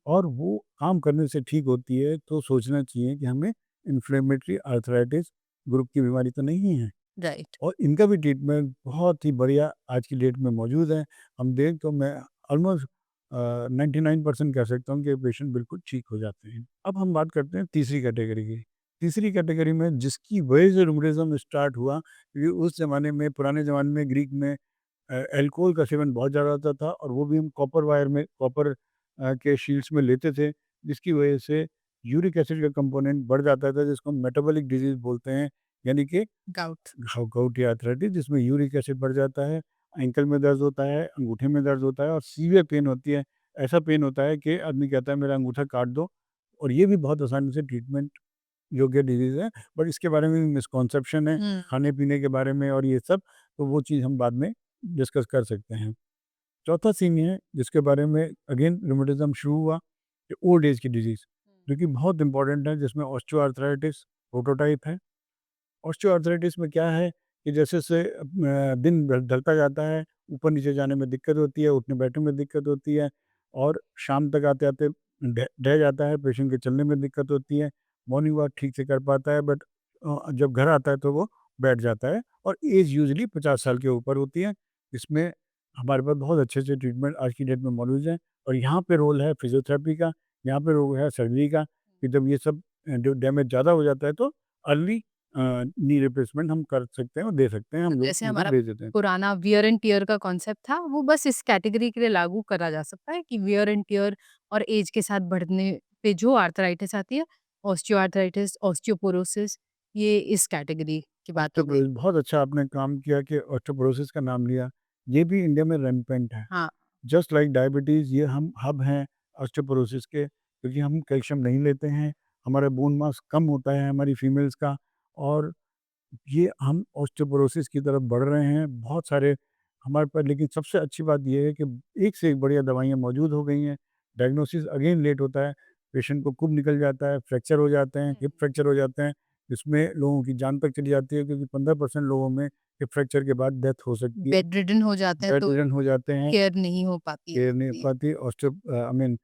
और वो काम करने से ठीक होती है तो सोचना चाहिए कि हमें इन्फ्लेमेटरी आर्थराइटिस ग्रुप की बीमारी तो नहीं है। राइट। और इनका भी ट्रीटमेंट बहुत ही बढ़िया आज की डेट में मौजूद है। हम देख तो मैं ऑलमोस्ट 99% कह सकता हूँ कि पेशेंट बिल्कुल ठीक हो जाते हैं। अब हम बात करते हैं तीसरी कैटेगरी की। तीसरी कैटेगरी में जिसकी वजह से रूमेटिज़्म स्टार्ट हुआ, क्योंकि उस ज़माने में, पुराने ज़माने में ग्रीक में अल्कोहल का सेवन बहुत ज़्यादा होता था और वो भी हम कॉपर वायर में, कॉपर के शील्ड्स में लेते थे, जिसकी वजह से यूरिक एसिड का कंपोनेंट बढ़ जाता था जिसको हम मेटाबॉलिक डिजीज़ बोलते हैं, यानी कि गाउट। गouty आर्थराइटिस, जिसमें यूरिक एसिड बढ़ जाता है, एंकल में दर्द होता है, अंगूठे में दर्द होता है और सीवियर पेन होती है। ऐसा पेन होता है कि आदमी कहता है मेरा अंगूठा काट दो और ये भी बहुत आसानी से ट्रीटमेंट योग्य डिज़ीज़ है, बट इसके बारे में भी मिसकॉन्सेप्शन है, खाने-पीने के बारे में और ये सब, तो वो चीज़ हम बाद में डिस्कस कर सकते हैं। चौथा सीन ये है जिसके बारे में अगेन रूमेटिज़्म शुरू हुआ, कि ओल्ड एज की डिज़ीज़, जो कि बहुत इम्पोर्टेंट है, जिसमें ऑस्टियोआर्थराइटिस प्रोटोटाइप है। ऑस्टियोआर्थराइटिस में क्या है कि जैसे-जैसे दिन ढलता जाता है, ऊपर-नीचे जाने में दिक्कत होती है, उठने-बैठने में दिक्कत होती है और शाम तक आते-आते ढह ढह जाता है, पेशेंट के चलने में दिक्कत होती है, मॉर्निंग वॉक ठीक से कर पाता है, बट जब घर आता है तो वो बैठ जाता है और एज यूजुअली 50 साल के ऊपर होती है। इसमें हमारे पास बहुत अच्छे-अच्छे ट्रीटमेंट आज की डेट में मौजूद हैं और यहाँ पे रोल है फिज़ियोथेरेपी का, यहाँ पे रोल है सर्जरी का, कि जब ये सब जो डैमेज ज़्यादा हो जाता है तो अर्ली नी रिप्लेसमेंट हम कर सकते हैं और दे सकते हैं, तो हम लोग जैसे उनको हमारा भेज देते हैं। पुराना वियर एंड टियर का कॉन्सेप्ट था, वो बस इस कैटेगरी के लिए लागू करा जा सकता है कि वियर एंड टियर और एज के साथ बढ़ने पे जो आर्थराइटिस आती है, ऑस्टियोआर्थराइटिस, ऑस्टियोपोरोसिस, ये इस कैटेगरी की बात हो गई। ऑस्टियोपोरोसिस बहुत अच्छा आपने काम किया कि ऑस्टियोपोरोसिस का नाम लिया। ये भी इंडिया में रैम्पेंट है। हाँ, जस्ट लाइक डायबिटीज़ ये हम हब हैं ऑस्टियोपोरोसिस के, क्योंकि हम कैल्शियम नहीं लेते हैं, हमारा बोन मास कम होता है हमारी फीमेल्स का, और ये हम ऑस्टियोपोरोसिस की तरफ बढ़ रहे हैं। बहुत सारे हमारे पास, लेकिन सबसे अच्छी बात ये है कि एक से एक बढ़िया दवाइयाँ मौजूद हो गई हैं। डायग्नोसिस अगेन लेट होता है, पेशेंट को कुब निकल जाता है, फ्रैक्चर हो जाते हैं, हिप फ्रैक्चर हो जाते हैं, जिसमें लोगों की जान तक चली जाती है, क्योंकि 15% लोगों में हिप फ्रैक्चर के बाद डेथ हो सकती है। बेड रिडन हो जाते हैं बेड तो रिडन हो जाते हैं, केयर नहीं हो पाती है केयर नहीं हो इतनी। पाती, आई मीन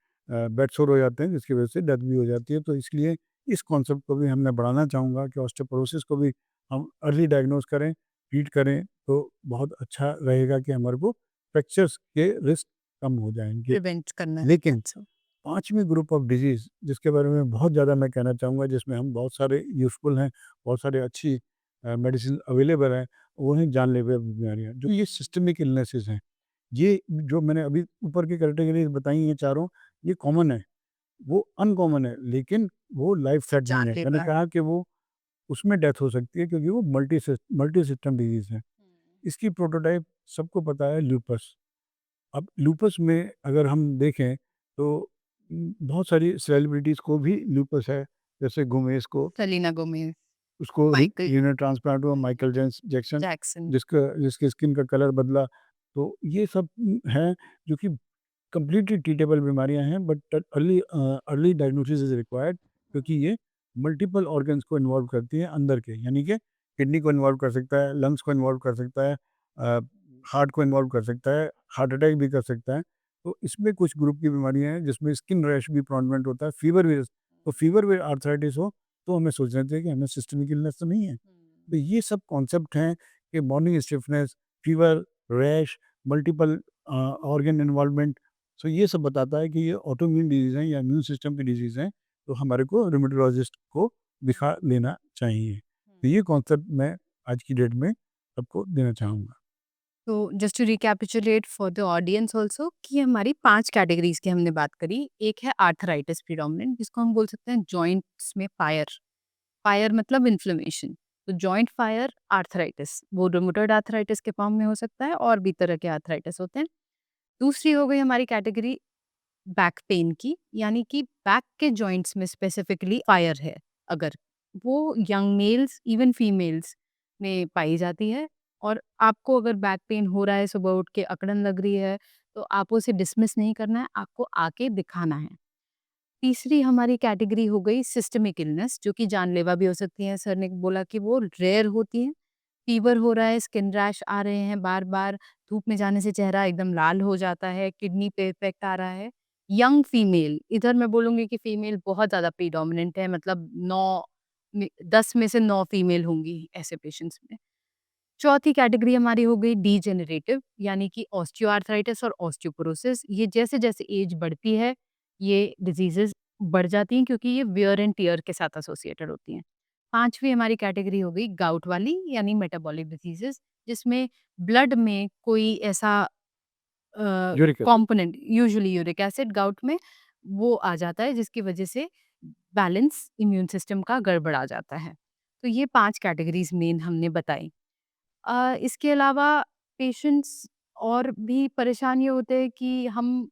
बेड सोर हो जाते हैं, जिसकी वजह से डेथ भी हो जाती है। तो इसलिए इस कॉन्सेप्ट को भी हमने बढ़ाना चाहूँगा कि ऑस्टियोपोरोसिस को भी हम अर्ली डायग्नोज करें, ट्रीट करें, तो बहुत अच्छा रहेगा कि हमारे को फ्रैक्चर्स के रिस्क कम हो जाएँगे। प्रिवेंट करना है। लेकिन अच्छा। 5वीं ग्रुप ऑफ डिजीज़ जिसके बारे में बहुत ज़्यादा मैं कहना चाहूँगा, जिसमें हम बहुत सारे यूज़फुल हैं, बहुत सारे अच्छी मेडिसिन अवेलेबल हैं, वो हैं जानलेवा बीमारियाँ, जो ये सिस्टमिक इलनेसेस हैं। ये जो मैंने अभी ऊपर की कैटेगरीज़ बताई हैं चारों, ये कॉमन है, वो अनकॉमन है, लेकिन वो लाइफ थ्रेटनिंग है। मैंने जानलेवा है। कहा कि वो उसमें डेथ हो सकती है, क्योंकि वो मल्टी सिस्टम डिजीज़ है। इसकी प्रोटोटाइप सबको पता है, लूपस। अब लूपस में अगर हम देखें तो बहुत सारी सेलिब्रिटीज़ को भी लूपस है, जैसे गोमेज़ को, सेलिना गोमेज़, उसको रि माइकल रीनल ट्रांसप्लांट हुआ, माइकल जैक्सन, जैक्सन। जिसकी स्किन का कलर बदला। तो ये सब हैं जो कि कंप्लीटली ट्रीटेबल बीमारियाँ हैं, but early diagnosis is required, क्योंकि ये मल्टीपल ऑर्गन्स को इन्वॉल्व करती हैं अंदर के, यानी कि किडनी को इन्वॉल्व कर सकता है, लंग्स को इन्वॉल्व कर सकता है, हार्ट को इन्वॉल्व कर सकता है, हार्ट अटैक भी कर सकता है। तो इसमें कुछ ग्रुप की बीमारियाँ हैं जिसमें स्किन रैश भी प्रोमिनेंट होता है, फीवर भी, तो फीवर में आर्थराइटिस हो तो हमें सोचना चाहिए कि हमें सिस्टमिक इलनेस तो नहीं है। तो ये सब कॉन्सेप्ट हैं कि morning stiffness, fever, rash, multiple organ involvement, so ये सब बताता है कि ये ऑटोइम्यून डिजीज़ हैं या इम्यून सिस्टम की डिजीज़ हैं, तो हमारे को रूमेटोलॉजिस्ट को दिखा लेना चाहिए। तो ये कॉन्सेप्ट मैं आज की डेट में सबको देना चाहूँगा। तो just to recapitulate for the audience also कि हमारी 5 कैटेगरीज़ की हमने बात करी। एक है आर्थराइटिस प्रीडोमिनेंट जिसको हम बोल सकते हैं जॉइंट्स में फायर। फायर मतलब इन्फ्लेमेशन। तो जॉइंट फायर आर्थराइटिस, वो रूमेटॉइड आर्थराइटिस के फॉर्म में हो सकता है और भी तरह के आर्थराइटिस होते हैं। दूसरी हो गई हमारी कैटेगरी बैक पेन की, यानी कि बैक के जॉइंट्स में स्पेसिफिकली फायर है अगर, वो यंग मेल्स इवन फीमेल्स में पाई जाती है और आपको अगर बैक पेन हो रहा है, सुबह उठ के अकड़न लग रही है, तो आपको उसे डिसमिस नहीं करना है, आपको आके दिखाना है। तीसरी हमारी कैटेगरी हो गई सिस्टमिक इलनेस जो कि जानलेवा भी हो सकती है। सर ने बोला कि वो रेयर होती हैं। फीवर हो रहा है, स्किन रैश आ रहे हैं बार-बार, धूप में जाने से चेहरा एकदम लाल हो जाता है, किडनी पे इफ़ेक्ट आ रहा है। यंग फीमेल, इधर मैं बोलूँगी कि फीमेल बहुत ज़्यादा प्रीडोमिनेंट है, मतलब 9 में 10 में से 9 फीमेल होंगी ऐसे पेशेंट्स में। चौथी कैटेगरी हमारी हो गई डीजेनरेटिव, यानी कि ऑस्टियोआर्थराइटिस और ऑस्टियोपोरोसिस। ये जैसे-जैसे एज बढ़ती है, ये डिज़ीज़ेज़ बढ़ जाती हैं क्योंकि ये वियर एंड टियर के साथ एसोसिएटेड होती हैं। 5वीं हमारी कैटेगरी हो गई गाउट वाली, यानी मेटाबॉलिक डिज़ीज़ेज़, जिसमें ब्लड में कोई ऐसा uric acid. Component, usually uric acid gout में, वो आ जाता है जिसकी वजह से बैलेंस इम्यून सिस्टम का गड़बड़ा जाता है। तो ये 5 कैटेगरीज़ मेन हमने बताई। इसके अलावा पेशेंट्स और भी परेशान ये होते हैं कि हम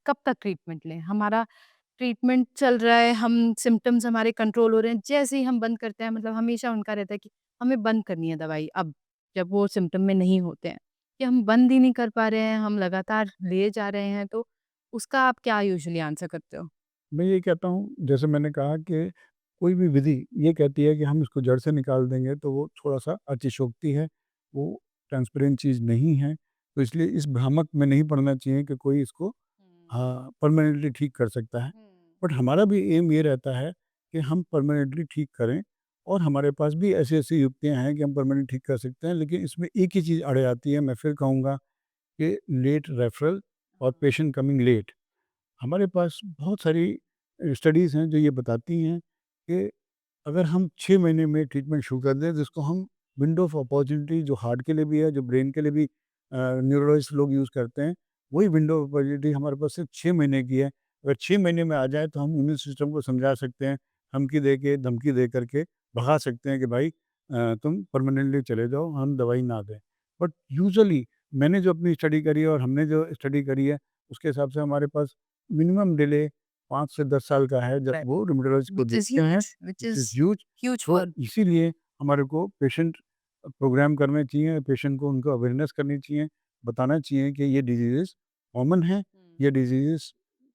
कब तक ट्रीटमेंट लें? हमारा ट्रीटमेंट चल रहा है, हम सिम्पटम्स हमारे कंट्रोल हो रहे हैं, जैसे ही हम बंद करते हैं, मतलब हमेशा उनका रहता है कि हमें बंद करनी है दवाई अब, जब वो सिम्पटम में नहीं होते हैं, कि हम बंद ही नहीं कर पा रहे हैं, हम लगातार लिए जा रहे हैं, तो उसका आप क्या यूजुअली आंसर करते हो? मैं ये कहता हूँ, जैसे मैंने कहा कि कोई भी विधि ये कहती है कि हम इसको जड़ से निकाल देंगे, तो वो थोड़ा-सा अतिशयोक्ति है, वो ट्रांसपेरेंट चीज़ नहीं है। तो इसलिए इस भ्रामक में नहीं पड़ना चाहिए कि कोई इसको परमानेंटली ठीक कर सकता है। बट हमारा भी एम ये रहता है कि हम परमानेंटली ठीक करें, और हमारे पास भी ऐसी-ऐसी युक्तियाँ हैं कि हम परमानेंटली ठीक कर सकते हैं। लेकिन इसमें एक ही चीज़ अड़े आती है, मैं फिर कहूँगा कि लेट रेफरल और पेशेंट कमिंग लेट। हमारे पास बहुत सारी स्टडीज़ हैं जो ये बताती हैं कि अगर हम 6 महीने में ट्रीटमेंट शुरू कर दें, जिसको हम विंडो ऑफ अपॉर्चुनिटी, जो हार्ट के लिए भी है, जो ब्रेन के लिए भी न्यूरोलॉजिस्ट लोग यूज़ करते हैं, वही विंडो ऑफ अपॉर्चुनिटी हमारे पास सिर्फ 6 महीने की है। अगर 6 महीने में आ जाए तो हम इम्यून सिस्टम को समझा सकते हैं, धमकी दे के, धमकी दे करके भगा सकते हैं कि भाई तुम परमानेंटली चले जाओ, हम दवाई ना दें। बट यूजुअली मैंने जो अपनी स्टडी करी है और हमने जो स्टडी करी है, उसके हिसाब से हमारे पास मिनिमम डिले 5 से 10 साल का है जब Right. वो रुमेटोलॉजिस्ट को Which is देखते हैं, huge, which which is is huge. huge तो for इसीलिए हमारे को पेशेंट प्रोग्राम करने चाहिए, पेशेंट को उनको अवेयरनेस करनी चाहिए, बताना चाहिए कि ये डिजीज़ेज़ कॉमन हैं, ये डिजीज़ेज़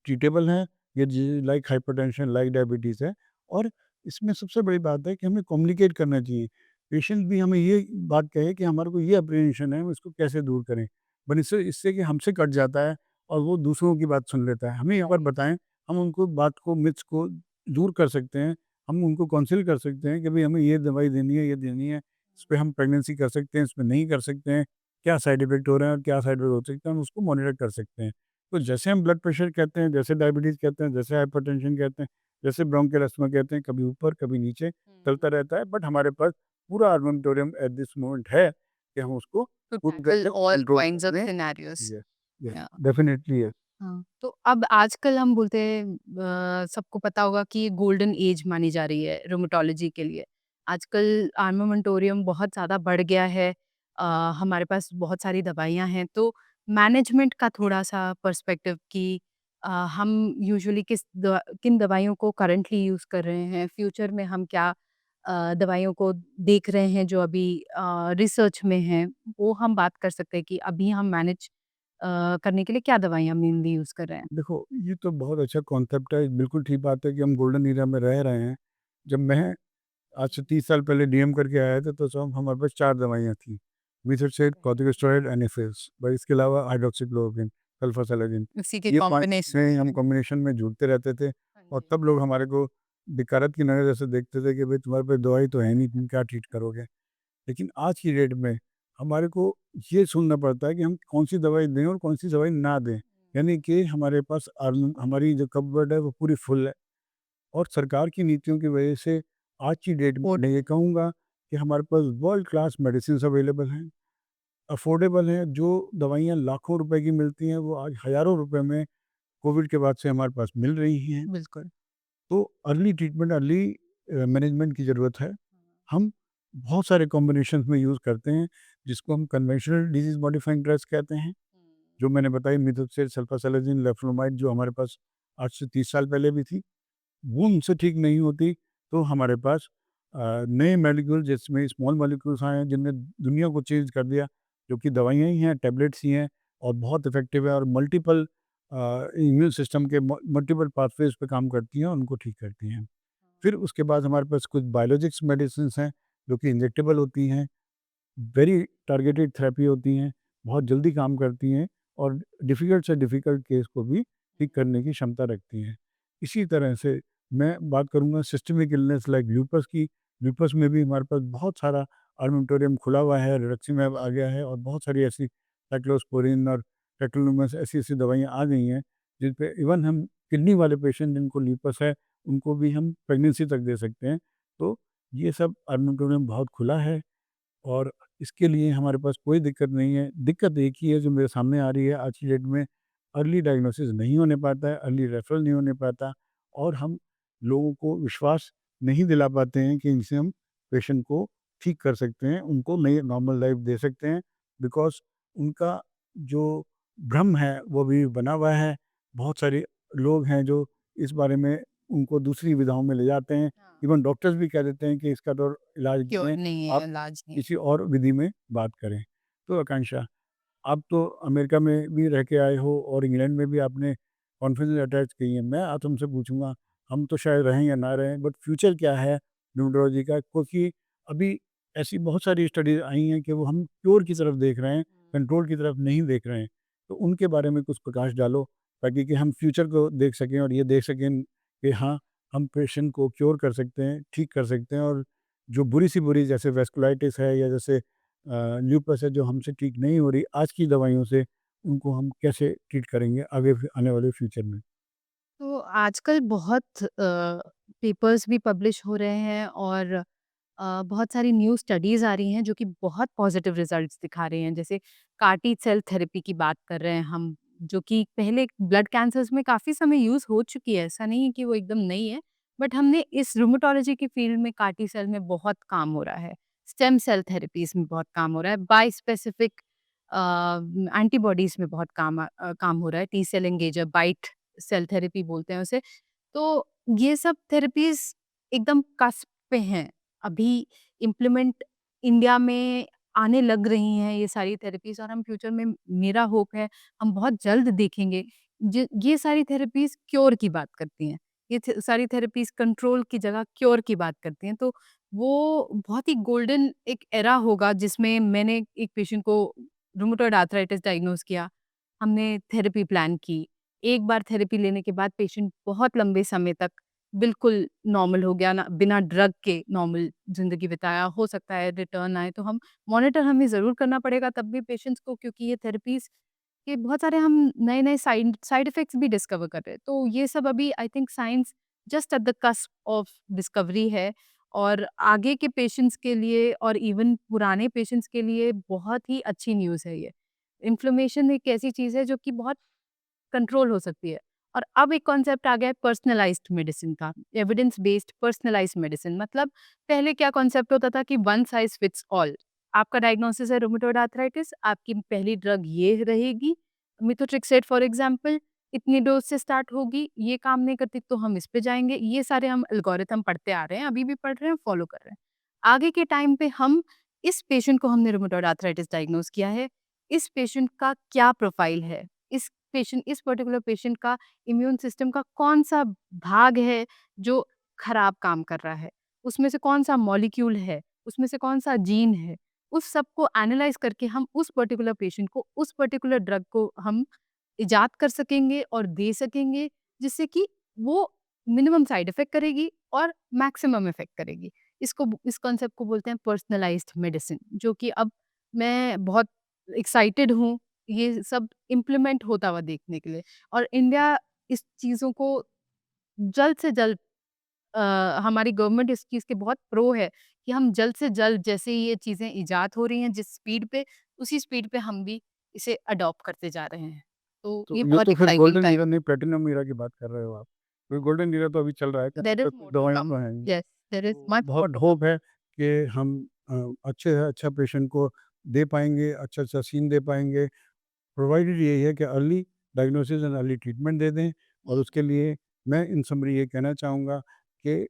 ट्रीटेबल हैं, ये disease like hypertension, like diabetes है। और इसमें सबसे बड़ी बात है कि हमें कम्युनिकेट करना चाहिए। पेशेंट भी हमें ये बात कहे कि हमारे को ये अप्रीहेंशन है, हम इसको कैसे दूर करें? इससे इससे कि हमसे कट जाता है और वो दूसरों की बात सुन लेता है। हमें एक बार बताएँ, हम उनको बात को, मिथ्स को दूर कर सकते हैं। हम उनको काउंसिल कर सकते हैं कि भई हमें ये दवाई देनी है, ये देनी है, इस पे हम प्रेगनेंसी कर सकते हैं, इसमें नहीं कर सकते हैं, क्या साइड इफ़ेक्ट हो रहे हैं और क्या साइड इफ़ेक्ट हो सकते हैं, हम उसको मॉनिटर कर सकते हैं। तो जैसे हम ब्लड प्रेशर कहते हैं, जैसे डायबिटीज़ कहते हैं, जैसे हाइपरटेंशन कहते हैं, जैसे ब्रोंकियल अस्थमा कहते हैं, कभी ऊपर, कभी नीचे चलता रहता है, बट हमारे पास पूरा आर्मामेंटोरियम एट दिस मोमेंट है कि हम उसको to पूरी तरह tackle से all कंट्रोल kinds कर of लें। scenarios. Yes, yes, Yeah. Definitely yes. हाँ, तो अब आजकल हम बोलते हैं सबको पता होगा कि ये गोल्डन एज मानी जा रही है रोमेटोलॉजी के लिए। आजकल आर्मामेंटोरियम बहुत ज़्यादा बढ़ गया है। अ, हमारे पास बहुत सारी दवाइयाँ हैं, तो मैनेजमेंट का थोड़ा-सा पर्सपेक्टिव कि हम यूजुअली किन दवाइयों को करंटली यूज़ कर रहे हैं, फ्यूचर में हम क्या दवाइयों को देख रहे हैं जो अभी रिसर्च में हैं, वो हम बात कर सकते हैं कि अभी हम मैनेज करने के लिए क्या दवाइयाँ मेनली यूज़ कर रहे हैं? देखो, ये तो बहुत अच्छा कॉन्सेप्ट है, बिल्कुल ठीक बात है कि हम गोल्डन ईरा में रह रहे हैं। जब मैं आज से 30 साल पहले डीएम करके आया था, तो सब हमारे पास 4 दवाइयाँ थीं, मीथोट्रेक्ट, कॉर्टिकोस्टेरॉइड, एनाफेस, भाई इसके अलावा हाइड्रॉक्सीक्लोरोक्विन, सल्फासालाज़िन। उसी के ये 5 कॉम्बिनेशन में हम में। कॉम्बिनेशन में जूझते रहते थे हाँ और जी। तब लोग हमारे को बिकारत की नज़र से देखते थे कि भाई तुम्हारे पास दवाई तो है नहीं, तुम क्या ट्रीट करोगे? लेकिन आज की डेट में हमारे को ये सुनना पड़ता है कि हम कौन-सी दवाई दें और कौन-सी दवाई ना दें। यानी कि हमारे पास हमारी जो कपबोर्ड है वो पूरी फुल है और सरकार की नीतियों की वजह से आज की डेट में और मैं ये कहूँगा कि हमारे पास वर्ल्ड क्लास मेडिसिन्स अवेलेबल हैं, अफ़ोर्डेबल हैं, जो दवाइयाँ लाखों रुपए की मिलती हैं, वो आज हज़ारों रुपए में कोविड के बाद से हमारे पास मिल रही हैं। बिल्कुल। तो अर्ली ट्रीटमेंट, अर्ली मैनेजमेंट की ज़रूरत है। हम बहुत सारे कॉम्बिनेशंस में यूज़ करते हैं, जिसको हम कन्वेंशनल डिज़ीज़ मॉडिफाइंग ड्रग्स कहते हैं, जो मैंने बताई मिथोट्रेक्ट, सल्फासालाज़िन, लेफ्लुमाइड, जो हमारे पास आज से 30 साल पहले भी थी। वो उनसे ठीक नहीं होती, तो हमारे पास नए मॉलिक्यूल, जिसमें स्मॉल मॉलिक्यूल्स आए हैं, जिनने दुनिया को चेंज कर दिया, जो कि दवाइयाँ ही हैं, टैबलेट्स ही हैं और बहुत इफ़ेक्टिव है और मल्टीपल इम्यून सिस्टम के मल्टीपल पाथवेज़ पे काम करती हैं और उनको ठीक करती हैं। फिर उसके बाद हमारे पास कुछ बायोलॉजिक्स मेडिसिन्स हैं, जो कि इंजेक्टेबल होती हैं, वेरी टारगेटेड थेरेपी होती हैं, बहुत जल्दी काम करती हैं और डिफ़िकल्ट से डिफ़िकल्ट केस को भी ठीक करने की क्षमता रखती हैं। इसी तरह से मैं बात करूँगा सिस्टमिक इलनेस लाइक लूपस की। लूपस में भी हमारे पास बहुत सारा आर्मामेंटोरियम खुला हुआ है, रिटुक्सीमैब आ गया है और बहुत सारी ऐसी साइक्लोस्पोरिन और टेक्लोलुमस ऐसी-ऐसी दवाइयाँ आ गई हैं, जिन पे इवन हम किडनी वाले पेशेंट जिनको लूपस है, उनको भी हम प्रेगनेंसी तक दे सकते हैं। तो ये सब आर्मामेंटोरियम बहुत खुला है और इसके लिए हमारे पास कोई दिक्कत नहीं है। दिक्कत एक ही है जो मेरे सामने आ रही है आज की डेट में, अर्ली डायग्नोसिस नहीं होने पाता है, अर्ली रेफरल नहीं होने पाता और हम लोगों को विश्वास नहीं दिला पाते हैं कि इनसे हम पेशेंट को ठीक कर सकते हैं, उनको नई नॉर्मल लाइफ दे सकते हैं, बिकॉज़ उनका जो भ्रम है वो भी बना हुआ है। बहुत सारे लोग हैं जो इस बारे में उनको दूसरी विधाओं में ले जाते हैं। हाँ। इवन डॉक्टर्स भी कह देते हैं कि इसका तो इलाज नहीं क्योर है, नहीं आप है, इलाज नहीं है। किसी और विधि में बात करें। तो आकांक्षा, आप तो अमेरिका में भी रह के आए हो और इंग्लैंड में भी आपने कॉन्फ्रेंस अटैच की हैं। मैं आज तुमसे पूछूँगा, हम तो शायद रहें या ना रहें, बट फ्यूचर क्या है न्यूरोलॉजी का? क्योंकि अभी ऐसी बहुत सारी स्टडीज़ आई हैं कि वो हम क्योर की तरफ देख रहे हैं, कंट्रोल की तरफ नहीं देख रहे हैं। तो उनके बारे में कुछ प्रकाश डालो, ताकि कि हम फ्यूचर को देख सकें और ये देख सकें कि हाँ, हम पेशेंट को क्योर कर सकते हैं, ठीक कर सकते हैं और जो बुरी से बुरी जैसे वेस्कुलाइटिस है या जैसे ल्यूपस है जो हमसे ठीक नहीं हो रही आज की दवाइयों से, उनको हम कैसे ट्रीट करेंगे आगे आने वाले फ्यूचर में? तो आजकल बहुत पेपर्स भी पब्लिश हो रहे हैं और बहुत सारी न्यू स्टडीज़ आ रही हैं जो कि बहुत पॉजिटिव रिजल्ट्स दिखा रही हैं। जैसे कार-टी सेल थेरेपी की बात कर रहे हैं हम, जो कि पहले ब्लड कैंसर्स में काफ़ी समय यूज़ हो चुकी है, ऐसा नहीं है कि वो एकदम नई है। बट हमने इस रूमेटोलॉजी की फील्ड में कार-टी सेल में बहुत काम हो रहा है। स्टेम सेल थेरेपीज़ में बहुत काम हो रहा है, बाइस्पेसिफिक एंटीबॉडीज़ में बहुत काम हो रहा है, टी-सेल एंगेजर, बाइट सेल थेरेपी बोलते हैं उसे। तो ये सब थेरेपीज़ एकदम कस्प पे हैं। अभी इम्प्लीमेंट इंडिया में आने लग रही हैं ये सारी थेरेपीज़ और हम फ्यूचर में, मेरा होप है, हम बहुत जल्द देखेंगे। ये सारी थेरेपीज़ क्योर की बात करती हैं। ये सारी थेरेपीज़ कंट्रोल की जगह क्योर की बात करती हैं। तो वो बहुत ही गोल्डन एक एरा होगा जिसमें मैंने एक पेशेंट को रूमेटॉइड आर्थराइटिस डायग्नोज़ किया। हमने थेरेपी प्लान की। एक बार थेरेपी लेने के बाद पेशेंट बहुत लंबे समय तक बिल्कुल नॉर्मल हो गया, ना बिना ड्रग के नॉर्मल ज़िंदगी बिताया। हो सकता है रिटर्न आए तो हम मॉनिटर हमें ज़रूर करना पड़ेगा तब भी पेशेंट्स को, क्योंकि ये थेरेपीज़ के बहुत सारे हम नए-नए साइड साइड इफ़ेक्ट्स भी डिस्कवर कर रहे हैं। तो ये सब अभी I think science just at the cusp of discovery है और आगे के पेशेंट्स के लिए और इवन पुराने पेशेंट्स के लिए बहुत ही अच्छी न्यूज़ है ये। इन्फ्लेमेशन एक ऐसी चीज़ है जो कि बहुत कंट्रोल हो सकती है। और अब एक कॉन्सेप्ट आ गया है पर्सनलाइज्ड मेडिसिन का, एविडेंस बेस्ड पर्सनलाइज्ड मेडिसिन। मतलब पहले क्या कॉन्सेप्ट होता था कि वन साइज फिट्स ऑल। आपका डायग्नोसिस है रूमेटॉइड आर्थराइटिस, आपकी पहली ड्रग ये रहेगी, मिथोट्रिक्सेट फॉर एग्जांपल, इतनी डोज से स्टार्ट होगी, ये काम नहीं करती तो हम इस पे जाएँगे। ये सारे हम एल्गोरिथम पढ़ते आ रहे हैं, अभी भी पढ़ रहे हैं, फॉलो कर रहे हैं। आगे के टाइम पे हम इस पेशेंट को हमने रूमेटॉइड आर्थराइटिस डायग्नोज़ किया है, इस पेशेंट का क्या प्रोफाइल है? इस पर्टिकुलर पेशेंट का इम्यून सिस्टम का कौन-सा भाग है जो खराब काम कर रहा है? उसमें से कौन-सा मॉलिक्यूल है? उसमें से कौन-सा जीन है? उस सब को एनालाइज़ करके हम उस पर्टिकुलर पेशेंट को उस पर्टिकुलर ड्रग को हम इजाद कर सकेंगे और दे सकेंगे, जिससे कि वो मिनिमम साइड इफ़ेक्ट करेगी और मैक्सिमम इफ़ेक्ट करेगी। इस कॉन्सेप्ट को बोलते हैं पर्सनलाइज़्ड मेडिसिन, जो कि अब मैं बहुत एक्साइटेड हूँ ये सब इम्प्लीमेंट होता हुआ देखने के लिए। और इंडिया इस चीज़ों को जल्द से जल्द, अ, हमारी गवर्नमेंट इस चीज़ के बहुत प्रो है कि हम जल्द से जल्द, जैसे ही ये चीज़ें इजाद हो रही हैं जिस स्पीड पे, उसी स्पीड पे हम भी इसे अडॉप्ट करते जा रहे हैं। तो तो ये ये बहुत तो फिर एक्साइटिंग गोल्डन टाइम। ईरा नहीं, प्लैटिनम ईरा की बात कर रहे हो आप। तो गोल्डन ईरा तो अभी चल रहा है, देयर इज़ कैंसर की मोर टू दवाएँ कम। तो हैं ही। येस, देयर इज़ तो मच मोर बहुत टू कम। होप है कि हम अच्छे से अच्छा पेशेंट को दे पाएँगे, अच्छा-अच्छा सीन दे पाएँगे। प्रोवाइडेड यही है कि early diagnosis and early treatment दे दें। और उसके लिए मैं इन समरी ये कहना चाहूँगा कि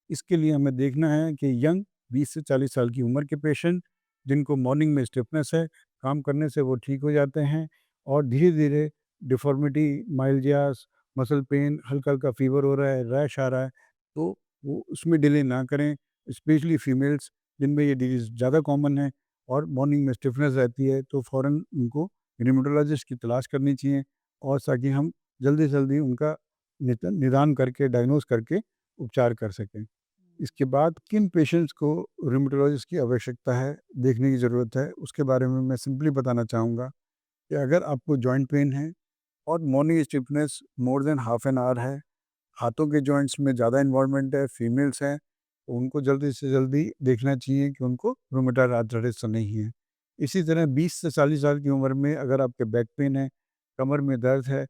इसके लिए हमें देखना है कि यंग 20 से 40 साल की उम्र के पेशेंट जिनको मॉर्निंग में स्टिफनेस है, काम करने से वो ठीक हो जाते हैं और धीरे-धीरे डिफ़ॉर्मिटी, माइल्जियास, मसल पेन, हल्का-हल्का फ़ीवर हो रहा है, रैश आ रहा है, तो वो उसमें डिले ना करें। स्पेशली फीमेल्स जिनमें ये डिज़ीज़ ज़्यादा कॉमन है और मॉर्निंग में स्टिफनेस रहती है, तो फ़ौरन उनको रिमेटोलॉजिस्ट की तलाश करनी चाहिए और ताकि हम जल्दी से जल्दी उनका निदान करके, डायग्नोज़ करके उपचार कर सकें। इसके बाद किन पेशेंट्स को रिमेटोलॉजिस्ट की आवश्यकता है, देखने की ज़रूरत है, उसके बारे में मैं सिंपली बताना चाहूँगा कि अगर आपको जॉइंट पेन है और morning stiffness more than half an hour है, हाथों के जॉइंट्स में ज़्यादा इन्वॉल्वमेंट है, फीमेल्स हैं, तो उनको जल्दी से जल्दी देखना चाहिए कि उनको रूमेटॉइड आर्थराइटिस तो नहीं है। इसी तरह 20 से 40 साल की उम्र में अगर आपके बैक पेन है, कमर में दर्द है,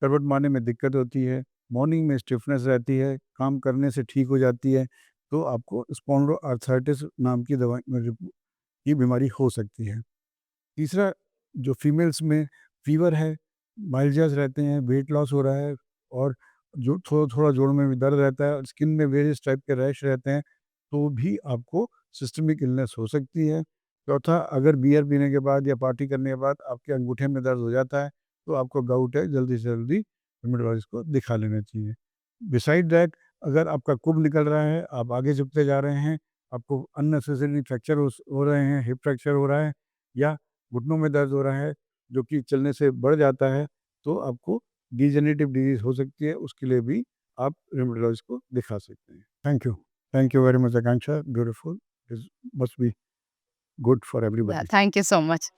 करवट मारने में दिक्कत होती है, मॉर्निंग में स्टिफनेस रहती है, काम करने से ठीक हो जाती है, तो आपको स्पॉन्डिलोआर्थराइटिस नाम की की बीमारी हो सकती है। तीसरा, जो फीमेल्स में फ़ीवर है, माइल्जियास रहते हैं, वेट लॉस हो रहा है और जो थोड़ा-थोड़ा जोड़ों में भी दर्द रहता है और स्किन में वेरियस टाइप के रैश रहते हैं, तो भी आपको सिस्टमिक इलनेस हो सकती है। चौथा, अगर बियर पीने के बाद या पार्टी करने के बाद आपके अंगूठे में दर्द हो जाता है, तो आपको गाउट है, जल्दी से जल्दी रुमेटोलॉजिस्ट को दिखा लेना चाहिए। बिसाइड दैट, अगर आपका कुब निकल रहा है, आप आगे झुकते जा रहे हैं, आपको अननेसेसरी फ्रैक्चर हो रहे हैं, हिप फ्रैक्चर हो रहा है या घुटनों में दर्द हो रहा है, जो कि चलने से बढ़ जाता है, तो आपको डिजेनरेटिव डिजीज़ हो सकती है, उसके लिए भी आप रुमेटोलॉजिस्ट को दिखा सकते हैं। Thank you. Thank you very much Akanksha, beautiful. This must be good for ya everybody. Thank you so much.